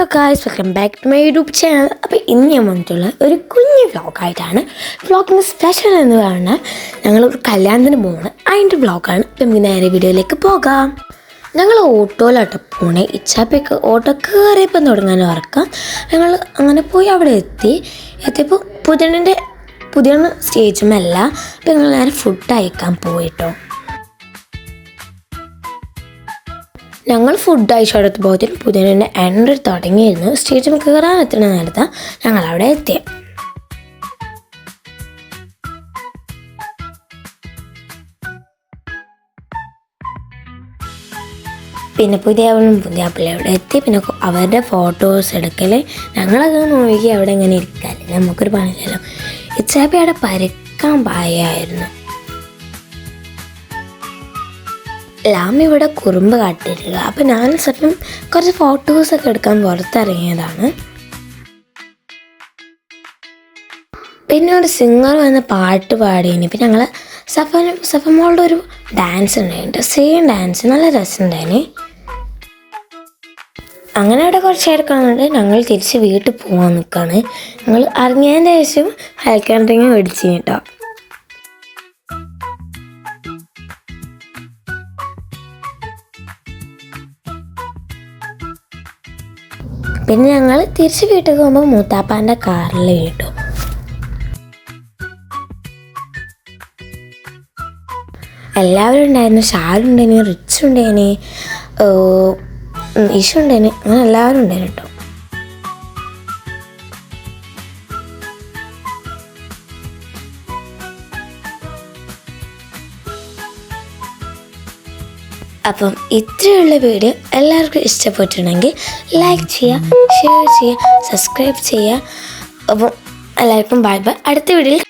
Hello guys, welcome back to my YouTube channel. അപ്പോൾ ഇന്ന് ഞാൻ വന്നിട്ടുള്ള ഒരു കുഞ്ഞ് വ്ളോഗായിട്ടാണ്. വ്ളോഗിന് സ്പെഷ്യൽ എന്ന് പറഞ്ഞാൽ ഞങ്ങളൊരു കല്യാണത്തിന് പോകണം, അതിൻ്റെ വ്ളോഗാണ്. അപ്പം നമുക്ക് നേരെ വീഡിയോയിലേക്ക് പോകാം. ഞങ്ങൾ ഓട്ടോയിലാട്ടോ പോണേ. ഇച്ചാപ്പയൊക്കെ ഓട്ടോ കയറിയപ്പം തുടങ്ങാൻ ഉറക്കാം. ഞങ്ങൾ അങ്ങനെ പോയി അവിടെ എത്തിയപ്പോൾ പുതിയ സ്റ്റേജുമല്ല. അപ്പം ഞങ്ങൾ നേരെ ഫുഡ് അയക്കാൻ പോയിട്ടോ. ഞങ്ങൾ ഫുഡ് അയച്ചെടുത്തപ്പോഴത്തേനും പുതിയതിൻ്റെ എൻട്രി തുടങ്ങിയിരുന്നു. സ്റ്റേജിൽ കയറാൻ എത്തുന്ന നേരത്തെ ഞങ്ങൾ അവിടെ എത്തി. പിന്നെ പുതിയാപ്പിള അവിടെ എത്തി. പിന്നെ അവരുടെ ഫോട്ടോസ് എടുക്കൽ. ഞങ്ങളത് നോക്കി അവിടെ ഇങ്ങനെ ഇരിക്കാല്ലേ, നമുക്കൊരു പണിയില്ലല്ലോ. ഇച്ചാപ്പി അവിടെ പരക്കാൻ പായായിരുന്നു. ലാം ഇവിടെ കുറുമ്പ് കാട്ടിരിക്കുക. അപ്പം ഞാൻ സ്വപ്നം കുറച്ച് ഫോട്ടോസൊക്കെ എടുക്കാൻ പുറത്തിറങ്ങിയതാണ്. പിന്നെ ഒരു സിംഗർ വന്ന് പാട്ട് പാടിയിന്. പിന്നെ ഞങ്ങൾ സഫമോളുടെ ഒരു ഡാൻസ് ഉണ്ടായിരുന്നു, സെയിം ഡാൻസ്, നല്ല രസമുണ്ടായിന്. അങ്ങനെ അവിടെ കുറച്ച് എടുക്കാനുണ്ട്. ഞങ്ങൾ തിരിച്ച് വീട്ടിൽ പോകാൻ നിൽക്കുകയാണ്. ഞങ്ങൾ ഇറങ്ങിയതിൻ്റെ ശേഷം ഹെൽത്ത് ഡ്രിങ്ക് മേടിച്ചു കേട്ടോ. പിന്നെ ഞങ്ങൾ തിരിച്ച് വീട്ടിൽ പോകുമ്പോൾ മൂത്താപ്പാൻ്റെ കാറിൽ കേട്ടു. എല്ലാവരും ഉണ്ടായിരുന്നു. ഷാലുണ്ടായിന്, റിച്ച് ഉണ്ടായിന്, ഈശു ഉണ്ടായിന്, അങ്ങനെ എല്ലാവരും ഉണ്ടായിരുന്നു കേട്ടോ. അപ്പം ഇത്രയുള്ള വീഡിയോ എല്ലാവർക്കും ഇഷ്ടപ്പെട്ടിട്ടുണ്ടെങ്കിൽ ലൈക്ക് ചെയ്യുക, ഷെയർ ചെയ്യുക, സബ്സ്ക്രൈബ് ചെയ്യുക. അപ്പം എല്ലാവർക്കും ബൈ ബൈ. അടുത്ത വീഡിയോയിൽ